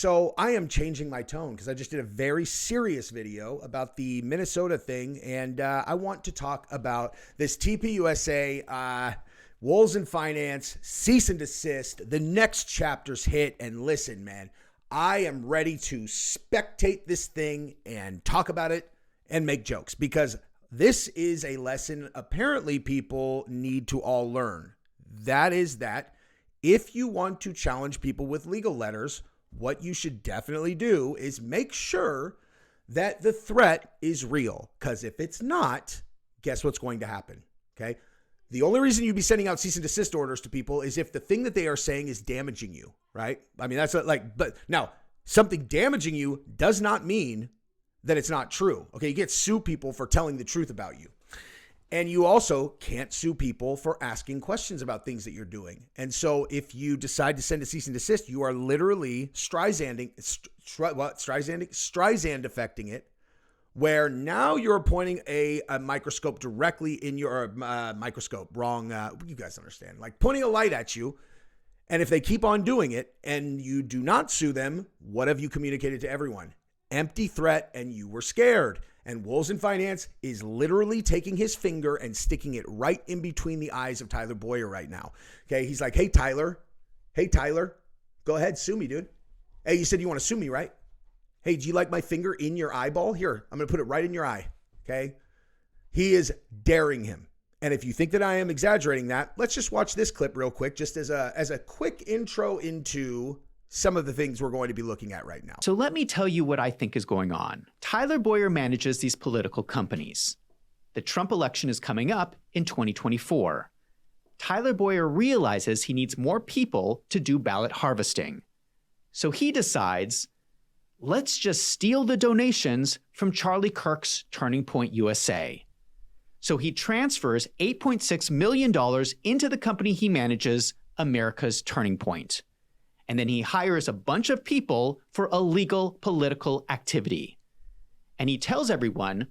So I am changing my tone because I just did a very serious video about the Minnesota thing. And I want to talk about this TPUSA, Wolves in Finance, cease and desist. The next chapter's hit. And listen, man, I am ready to spectate this thing and talk about it and make jokes because this is a lesson apparently people need to all learn. That is that if you want to challenge people with legal letters, what you should definitely do is make sure that the threat is real. Because if it's not, guess what's going to happen? Okay. The only reason you'd be sending out cease and desist orders to people is if the thing that they are saying is damaging you, right? I mean, that's but now something damaging you does not mean that it's not true. Okay. You can't sue people for telling the truth about you. And you also can't sue people for asking questions about things that you're doing. And so if you decide to send a cease and desist, you are literally Streisand affecting it, where now you're pointing a microscope directly in your you guys understand, like pointing a light at you. And if they keep on doing it and you do not sue them, what have you communicated to everyone? Empty threat, and you were scared. And Wolves in Finance is literally taking his finger and sticking it right in between the eyes of Tyler Boyer right now. Okay, he's like, hey, Tyler, go ahead, sue me, dude. Hey, you said you want to sue me, right? Hey, do you like my finger in your eyeball? Here, I'm going to put it right in your eye, okay? He is daring him. And if you think that I am exaggerating that, let's just watch this clip real quick, just as a quick intro into some of the things we're going to be looking at right now. So let me tell you what I think is going on. Tyler Boyer manages these political companies. The Trump election is coming up in 2024. Tyler Boyer realizes he needs more people to do ballot harvesting. So he decides, let's just steal the donations from Charlie Kirk's Turning Point USA. So he transfers $8.6 million into the company he manages, America's Turning Point. And then he hires a bunch of people for illegal political activity. And he tells everyone,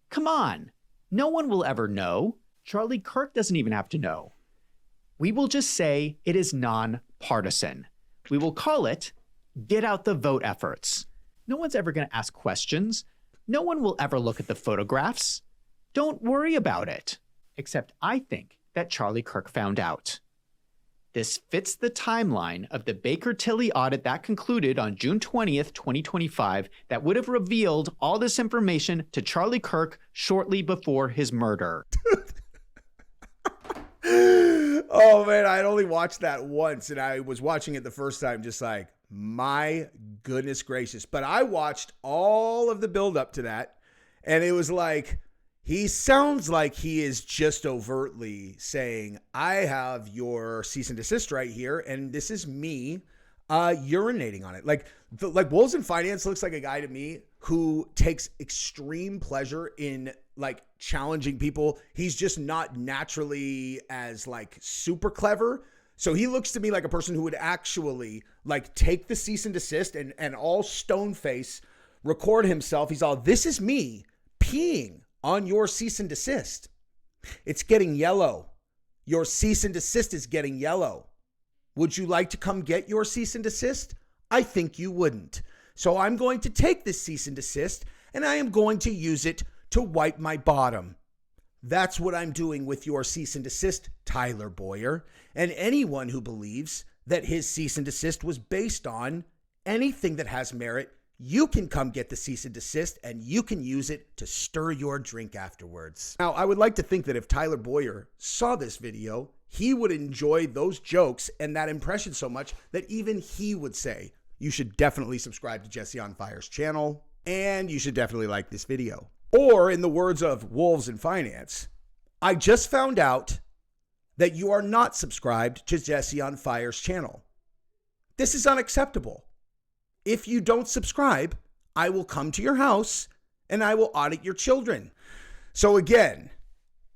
come on, no one will ever know. Charlie Kirk doesn't even have to know. We will just say it is nonpartisan. We will call it get out the vote efforts. No one's ever going to ask questions. No one will ever look at the photographs. Don't worry about it. Except I think that Charlie Kirk found out. This fits the timeline of the Baker-Tilly audit that concluded on June 20th, 2025, that would have revealed all this information to Charlie Kirk shortly before his murder. Oh, man, I had only watched that once, and I was watching it the first time just like, my goodness gracious. But I watched all of the buildup to that, and it was like, he sounds like he is just overtly saying, I have your cease and desist right here, and this is me urinating on it. Like Wolves in Finance looks like a guy to me who takes extreme pleasure in like challenging people. He's just not naturally as like super clever. So he looks to me like a person who would actually like take the cease and desist and all stone face record himself. He's all, this is me peeing on your cease and desist. It's getting yellow. Your cease and desist is getting yellow. Would you like to come get your cease and desist? I think you wouldn't. So I'm going to take this cease and desist and I am going to use it to wipe my bottom. That's what I'm doing with your cease and desist, Tyler Boyer. And anyone who believes that his cease and desist was based on anything that has merit, you can come get the cease and desist and you can use it to stir your drink afterwards. Now, I would like to think that if Tyler Boyer saw this video, he would enjoy those jokes and that impression so much that even he would say, you should definitely subscribe to Jesse on Fire's channel and you should definitely like this video. Or in the words of Wolves in Finance, I just found out that you are not subscribed to Jesse on Fire's channel. This is unacceptable. If you don't subscribe, I will come to your house and I will audit your children. So again,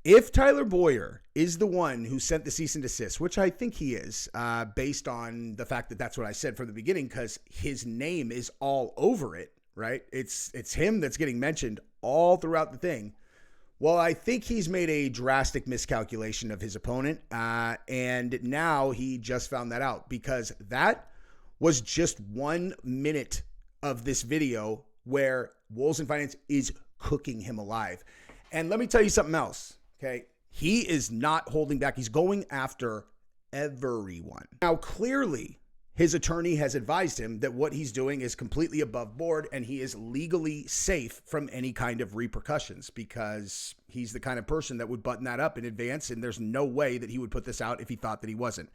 if Tyler Boyer is the one who sent the cease and desist, which I think he is, based on the fact that that's what I said from the beginning, because his name is all over it, right? It's him that's getting mentioned all throughout the thing. Well, I think he's made a drastic miscalculation of his opponent, and now he just found that out because that was just 1 minute of this video where Wolves in Finance is cooking him alive. And let me tell you something else, okay? He is not holding back. He's going after everyone. Now, clearly, his attorney has advised him that what he's doing is completely above board and he is legally safe from any kind of repercussions because he's the kind of person that would button that up in advance, and there's no way that he would put this out if he thought that he wasn't.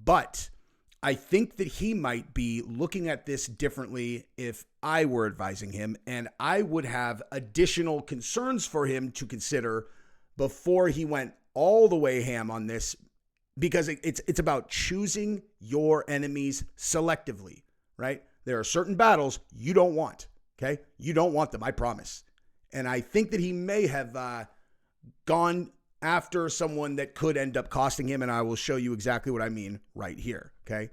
But I think that he might be looking at this differently if I were advising him, and I would have additional concerns for him to consider before he went all the way ham on this, because it's about choosing your enemies selectively, right? There are certain battles you don't want, okay? You don't want them, I promise. And I think that he may have gone after someone that could end up costing him, and I will show you exactly what I mean right here, okay?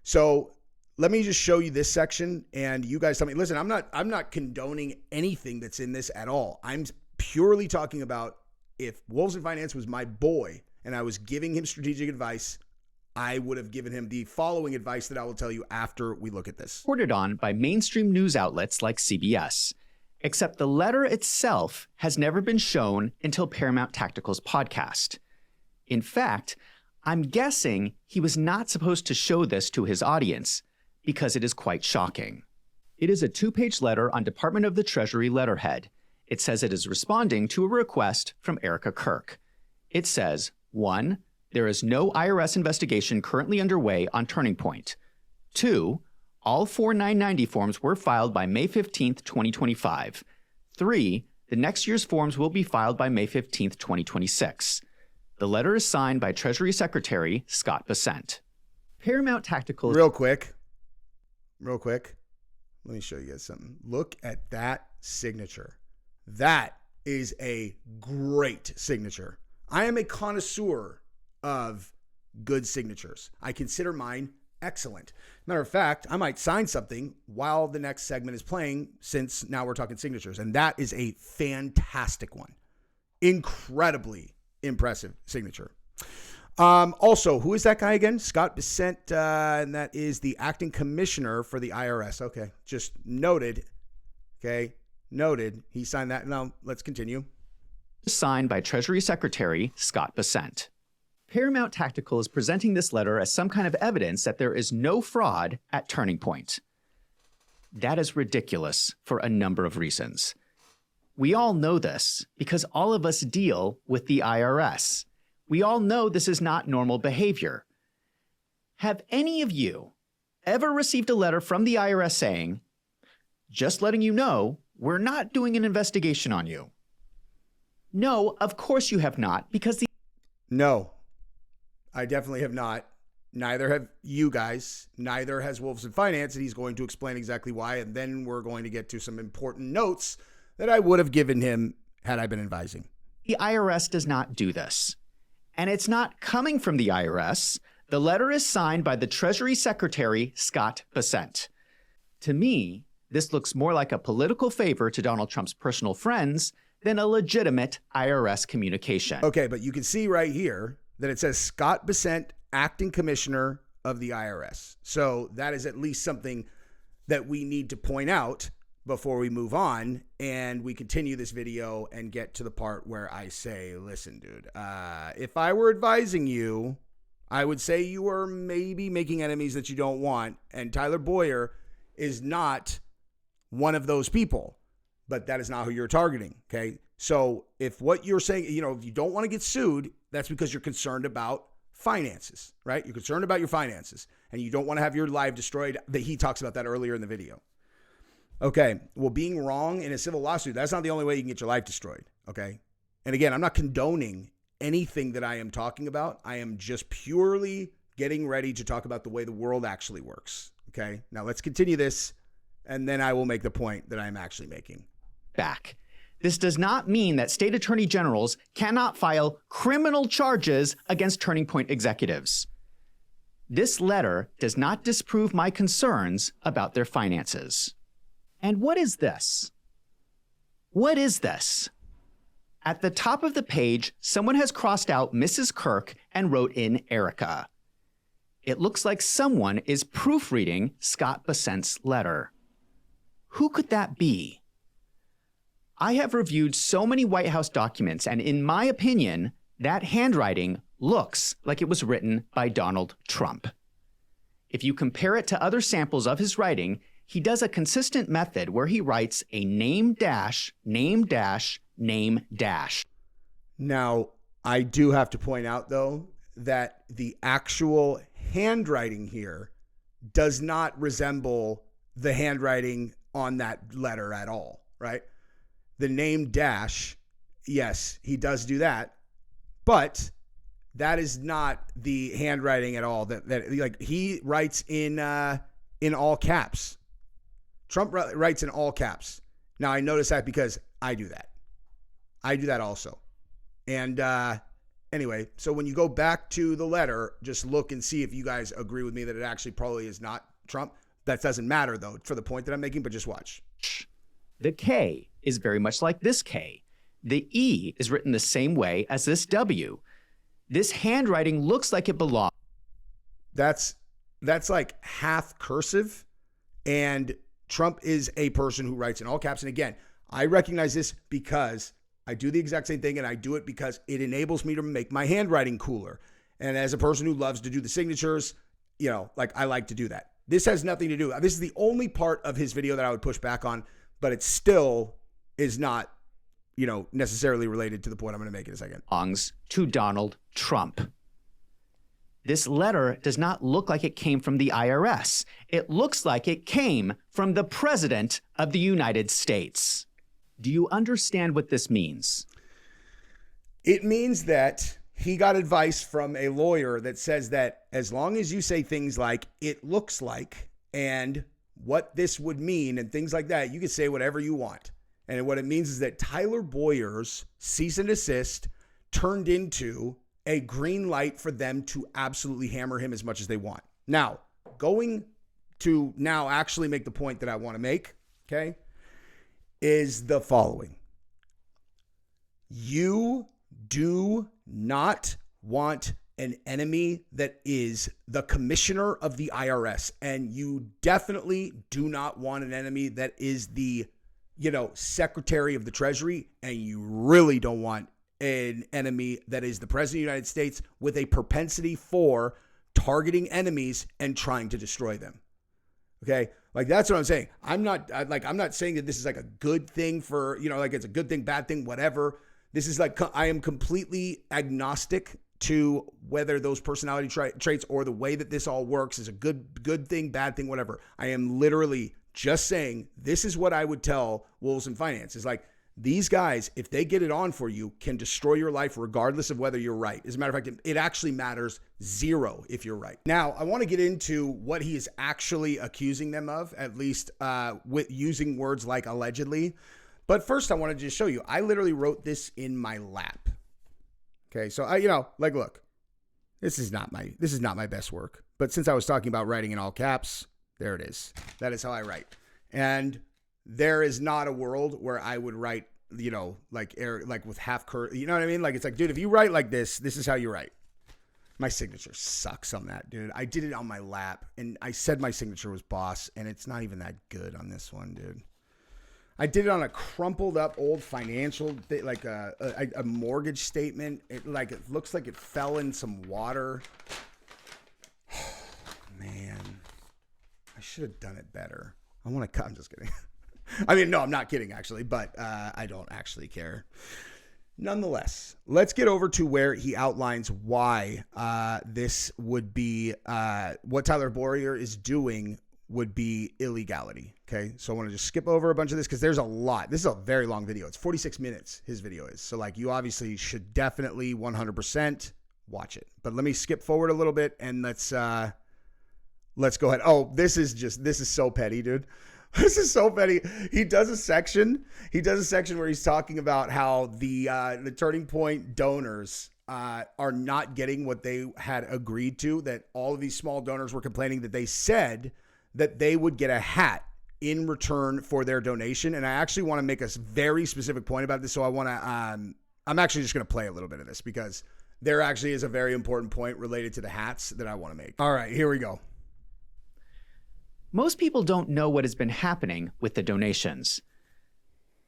So let me just show you this section, and you guys tell me. Listen, I'm not condoning anything that's in this at all. I'm purely talking about if Wolves in Finance was my boy and I was giving him strategic advice, I would have given him the following advice that I will tell you after we look at this. Reported on by mainstream news outlets like CBS, except the letter itself has never been shown until Paramount Tactical's podcast. In fact, I'm guessing he was not supposed to show this to his audience because it is quite shocking. It is a 2-page letter on Department of the Treasury letterhead. It says it is responding to a request from Erica Kirk. It says, 1, there is no IRS investigation currently underway on Turning Point. 2, all 4 990 forms were filed by May 15th, 2025. 3, the next year's forms will be filed by May 15th, 2026. The letter is signed by Treasury Secretary Scott Bessent. Paramount Tactical... Real quick. Let me show you guys something. Look at that signature. That is a great signature. I am a connoisseur of good signatures. I consider mine excellent. Matter of fact, I might sign something while the next segment is playing, since now we're talking signatures. And that is a fantastic one. Incredibly impressive signature. Also, who is that guy again? Scott Bessent, and that is the acting commissioner for the IRS. Okay, just noted. Okay, noted. He signed that. Now, let's continue. Signed by Treasury Secretary Scott Bessent. Paramount Tactical is presenting this letter as some kind of evidence that there is no fraud at Turning Point. That is ridiculous for a number of reasons. We all know this because all of us deal with the IRS. We all know this is not normal behavior. Have any of you ever received a letter from the IRS saying, just letting you know, we're not doing an investigation on you? No, of course you have not, because the... No, I definitely have not. Neither have you guys. Neither has Wolves in Finance, and he's going to explain exactly why, and then we're going to get to some important notes that I would have given him had I been advising. The IRS does not do this. And it's not coming from the IRS. The letter is signed by the Treasury Secretary, Scott Bessent. To me, this looks more like a political favor to Donald Trump's personal friends than a legitimate IRS communication. Okay, but you can see right here that it says Scott Bessent, acting commissioner of the IRS. So that is at least something that we need to point out before we move on and we continue this video and get to the part where I say, listen, dude, if I were advising you, I would say you are maybe making enemies that you don't want. And Tyler Boyer is not one of those people, but that is not who you're targeting. Okay. So if what you're saying, if you don't want to get sued, that's because you're concerned about finances, right? You're concerned about your finances and you don't want to have your life destroyed. That he talks about that earlier in the video. Okay. Well, being wrong in a civil lawsuit, that's not the only way you can get your life destroyed. Okay. And again, I'm not condoning anything that I am talking about. I am just purely getting ready to talk about the way the world actually works. Okay. Now let's continue this and then I will make the point that I'm actually making. Back. This does not mean that state attorney generals cannot file criminal charges against Turning Point executives. This letter does not disprove my concerns about their finances. And what is this? What is this? At the top of the page, someone has crossed out Mrs. Kirk and wrote in Erica. It looks like someone is proofreading Scott Bessent's letter. Who could that be? I have reviewed so many White House documents, and in my opinion, that handwriting looks like it was written by Donald Trump. If you compare it to other samples of his writing, he does a consistent method where he writes a name dash, name dash, name dash. Now, I do have to point out, though, that the actual handwriting here does not resemble the handwriting on that letter at all, right? The name dash, yes, he does do that, but that is not the handwriting at all. That like he writes in all caps. Trump writes in all caps. Now I notice that because I do that. I do that also. And anyway, so when you go back to the letter, just look and see if you guys agree with me that it actually probably is not Trump. That doesn't matter though for the point that I'm making, but just watch. The K is very much like this K. The E is written the same way as this W. This handwriting looks like it belongs. That's like half cursive, and Trump is a person who writes in all caps. And again, I recognize this because I do the exact same thing, and I do it because it enables me to make my handwriting cooler. And as a person who loves to do the signatures, you know, like I like to do that. This has nothing to do. This is the only part of his video that I would push back on, but it still is not, you know, necessarily related to the point I'm going to make in a second. Belongs to Donald Trump. This letter does not look like it came from the IRS. It looks like it came from the President of the United States. Do you understand what this means? It means that he got advice from a lawyer that says that as long as you say things like, it looks like, and what this would mean, and things like that, you can say whatever you want. And what it means is that Tyler Boyer's cease and desist turned into a green light for them to absolutely hammer him as much as they want. Now, going to now actually make the point that I want to make, okay, is the following. You do not want an enemy that is the commissioner of the IRS, and you definitely do not want an enemy that is the, you know, Secretary of the Treasury, and you really don't want an enemy that is the President of the United States with a propensity for targeting enemies and trying to destroy them. Okay? Like, that's what I'm saying. I'm not saying that this is like a good thing for, you know, like it's a good thing, bad thing, whatever. This is like, I am completely agnostic to whether those personality traits or the way that this all works is a good thing, bad thing, whatever. I am literally just saying this is what I would tell Wolves in Finance. Is like, these guys, if they get it on for you, can destroy your life regardless of whether you're right. As a matter of fact, it actually matters zero if you're right. Now, I want to get into what he is actually accusing them of, at least with using words like allegedly. But first, I want to just show you. I literally wrote this in my lap. Okay, so look, this is not my best work. But since I was talking about writing in all caps, there it is. That is how I write. And there is not a world where I would write, you know, like with half curve. You know what I mean? Like, it's like, dude, if you write like this is how you write. My signature sucks on that, dude. I did it on my lap, and I said my signature was boss, and it's not even that good on this one, dude. I did it on a crumpled up old financial, like a mortgage statement. It looks like it fell in some water. Man, I should have done it better. I'm just kidding. I mean, no, I'm not kidding, actually, but I don't actually care. Nonetheless, let's get over to where he outlines why this would be, what Tyler Boyer is doing would be illegality. Okay, so I want to just skip over a bunch of this because there's a lot. This is a very long video. It's 46 minutes, his video is. So, like, you obviously should definitely 100% watch it. But let me skip forward a little bit and let's go ahead. Oh, this is so petty, dude. This is so petty. He does a section where he's talking about how the Turning Point donors are not getting what they had agreed to, that all of these small donors were complaining that they said that they would get a hat in return for their donation. And I actually want to make a very specific point about this. So I want to, I'm actually just going to play a little bit of this because there actually is a very important point related to the hats that I want to make. All right, here we go. Most people don't know what has been happening with the donations.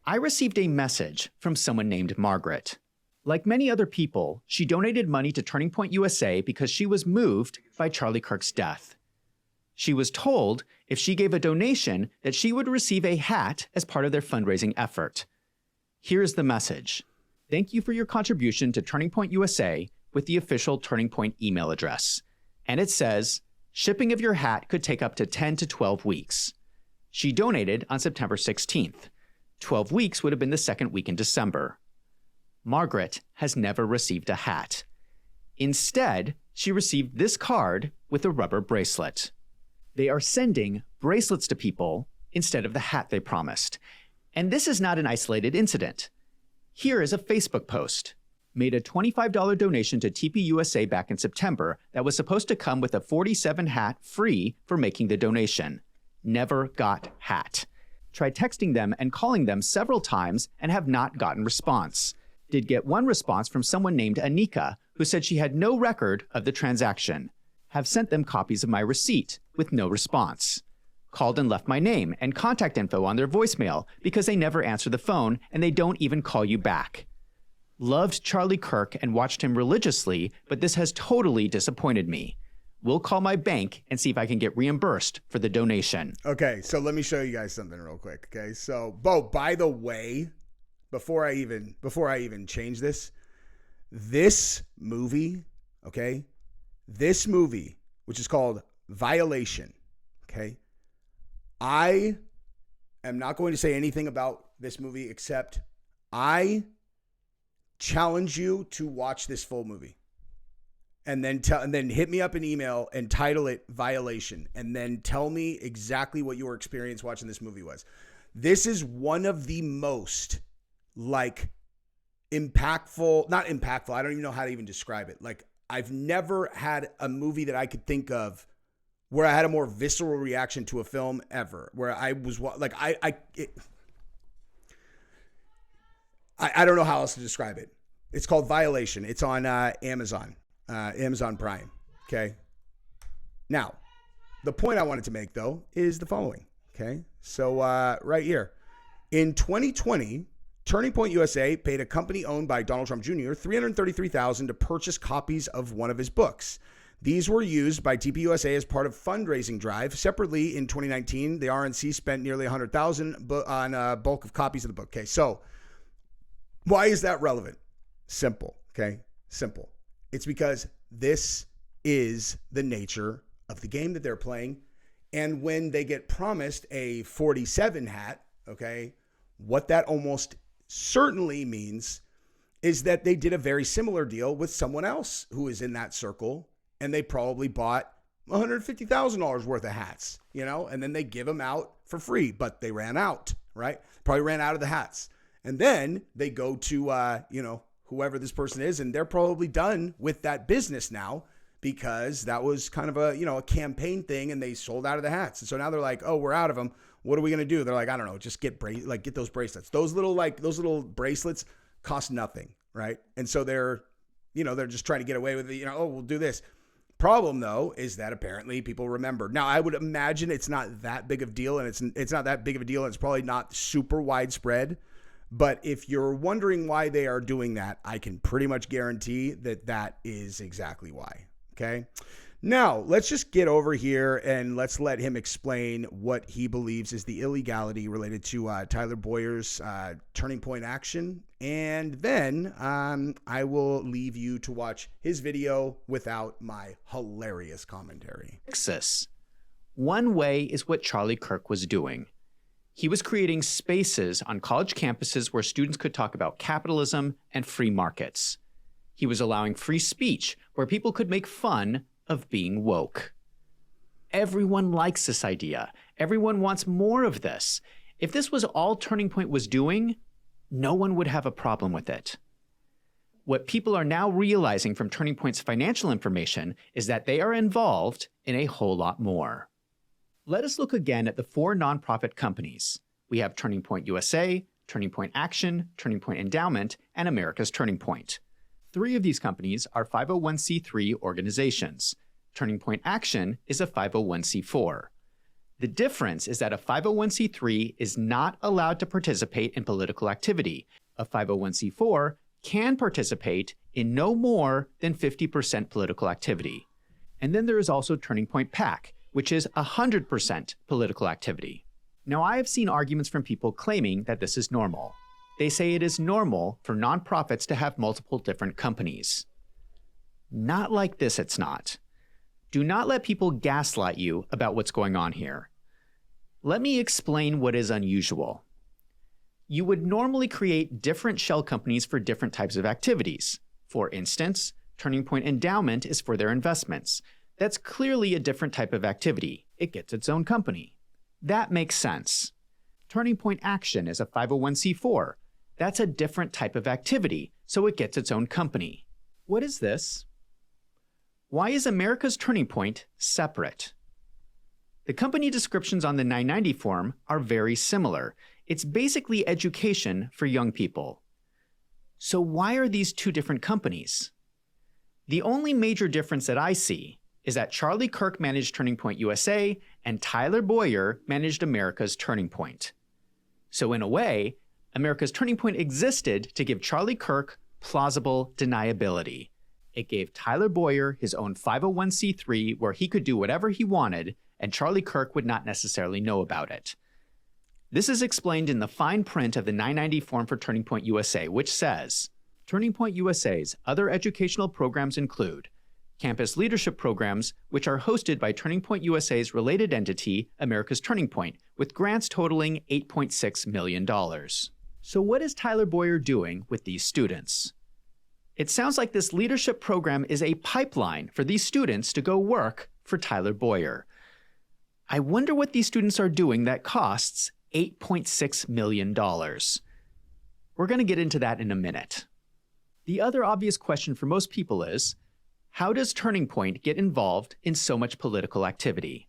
I received a message from someone named Margaret. Like many other people, she donated money to Turning Point USA because she was moved by Charlie Kirk's death. She was told if she gave a donation that she would receive a hat as part of their fundraising effort. Here's the message. Thank you for your contribution to Turning Point USA with the official Turning Point email address. And it says, shipping of your hat could take up to 10 to 12 weeks. She donated on September 16th. 12 weeks would have been the second week in December. Margaret has never received a hat. Instead, she received this card with a rubber bracelet. They are sending bracelets to people instead of the hat they promised. And this is not an isolated incident. Here is a Facebook post. Made a $25 donation to TPUSA back in September that was supposed to come with a 47 hat free for making the donation. Never got hat. Tried texting them and calling them several times and have not gotten response. Did get one response from someone named Anika, who said she had no record of the transaction. Have sent them copies of my receipt with no response. Called and left my name and contact info on their voicemail because they never answer the phone and they don't even call you back. Loved Charlie Kirk and watched him religiously, but this has totally disappointed me. We'll call my bank and see if I can get reimbursed for the donation. Okay, so let me show you guys something real quick. Okay, so Bo, by the way, before I even change this movie, okay, this movie, which is called Violation, okay, I am not going to say anything about this movie except I challenge you to watch this full movie. And then hit me up an email and title it Violation. And then tell me exactly what your experience watching this movie was. This is one of the most not impactful. I don't even know how to even describe it. Like, I've never had a movie that I could think of where I had a more visceral reaction to a film ever. Where I was like, I don't know how else to describe it. It's called Violation. It's on Amazon Prime. Okay. Now, the point I wanted to make though is the following. Okay. So right here in 2020, Turning Point USA paid a company owned by Donald Trump Jr. $333,000 to purchase copies of one of his books. These were used by TPUSA as part of fundraising drive. Separately, in 2019, the RNC spent nearly $100,000 on a bulk of copies of the book. Okay, so why is that relevant? Simple. Okay, simple. It's because this is the nature of the game that they're playing. And when they get promised a 47 hat, okay, what that almost certainly means is that they did a very similar deal with someone else who is in that circle, and they probably bought $150,000 worth of hats, and then they give them out for free, but they ran out, right? Probably ran out of the hats. And then they go to, whoever this person is, and they're probably done with that business now because that was kind of a campaign thing, and they sold out of the hats. And so now they're like, oh, we're out of them. What are we going to do? They're like, I don't know, just get those bracelets. Those little bracelets cost nothing, right? And so they're just trying to get away with it. Oh, we'll do this. Problem though is that apparently people remember. Now I would imagine it's not that big of a deal, and it's not that big of a deal, and it's probably not super widespread. But if you're wondering why they are doing that, I can pretty much guarantee that is exactly why. Okay. Now, let's just get over here and let's let him explain what he believes is the illegality related to Tyler Boyer's Turning Point action. And then I will leave you to watch his video without my hilarious commentary. One way is what Charlie Kirk was doing. He was creating spaces on college campuses where students could talk about capitalism and free markets. He was allowing free speech where people could make fun of being woke. Everyone likes this idea. Everyone wants more of this. If this was all Turning Point was doing, no one would have a problem with it. What people are now realizing from Turning Point's financial information is that they are involved in a whole lot more. Let us look again at the 4 nonprofit companies. We have Turning Point USA, Turning Point Action, Turning Point Endowment, and America's Turning Point. 3 of these companies are 501c3 organizations. Turning Point Action is a 501c4. The difference is that a 501c3 is not allowed to participate in political activity. A 501c4 can participate in no more than 50% political activity. And then there is also Turning Point PAC, which is 100% political activity. Now, I have seen arguments from people claiming that this is normal. They say it is normal for nonprofits to have multiple different companies. Not like this, it's not. Do not let people gaslight you about what's going on here. Let me explain what is unusual. You would normally create different shell companies for different types of activities. For instance, Turning Point Endowment is for their investments. That's clearly a different type of activity. It gets its own company. That makes sense. Turning Point Action is a 501c4. That's a different type of activity, so it gets its own company. What is this? Why is America's Turning Point separate? The company descriptions on the 990 form are very similar. It's basically education for young people. So why are these 2 different companies? The only major difference that I see is that Charlie Kirk managed Turning Point USA and Tyler Boyer managed America's Turning Point. So in a way, America's Turning Point existed to give Charlie Kirk plausible deniability. It gave Tyler Boyer his own 501c3 where he could do whatever he wanted, and Charlie Kirk would not necessarily know about it. This is explained in the fine print of the 990 form for Turning Point USA, which says, Turning Point USA's other educational programs include campus leadership programs, which are hosted by Turning Point USA's related entity, America's Turning Point, with grants totaling $8.6 million. So what is Tyler Boyer doing with these students? It sounds like this leadership program is a pipeline for these students to go work for Tyler Boyer. I wonder what these students are doing that costs $8.6 million. We're going to get into that in a minute. The other obvious question for most people is, how does Turning Point get involved in so much political activity?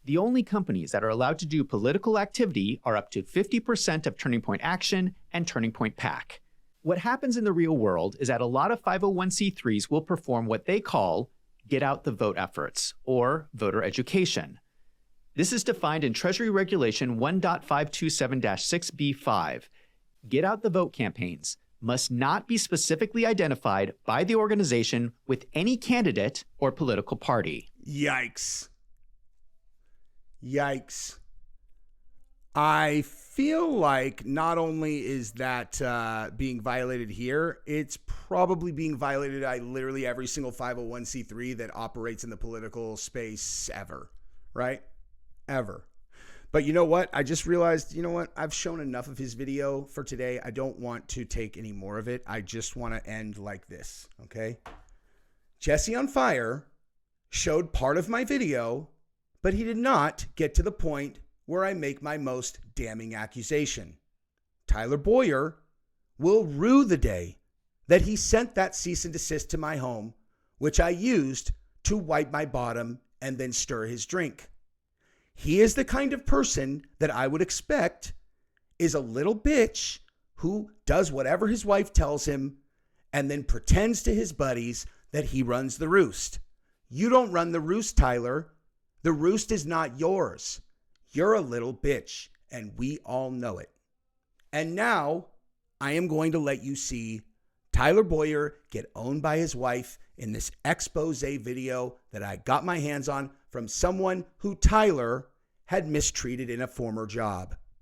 The only companies that are allowed to do political activity are up to 50% of Turning Point Action and Turning Point PAC. What happens in the real world is that a lot of 501c3s will perform what they call get out the vote efforts, or voter education. This is defined in Treasury Regulation 1.527-6B5. Get out the vote campaigns must not be specifically identified by the organization with any candidate or political party. Yikes. Yikes. I feel like not only is that being violated here, it's probably being violated by literally every single 501c3 that operates in the political space ever, right? Ever. But you know what? I just realized, you know what? I've shown enough of his video for today. I don't want to take any more of it. I just want to end like this, okay? Jesse on Fire showed part of my video, but he did not get to the point where I make my most damning accusation. Tyler Boyer will rue the day that he sent that cease and desist to my home, which I used to wipe my bottom and then stir his drink. He is the kind of person that I would expect is a little bitch who does whatever his wife tells him and then pretends to his buddies that he runs the roost. You don't run the roost, Tyler. The roost is not yours. You're a little bitch, and we all know it. And now I am going to let you see Tyler Boyer get owned by his wife in this expose video that I got my hands on from someone who Tyler had mistreated in a former job.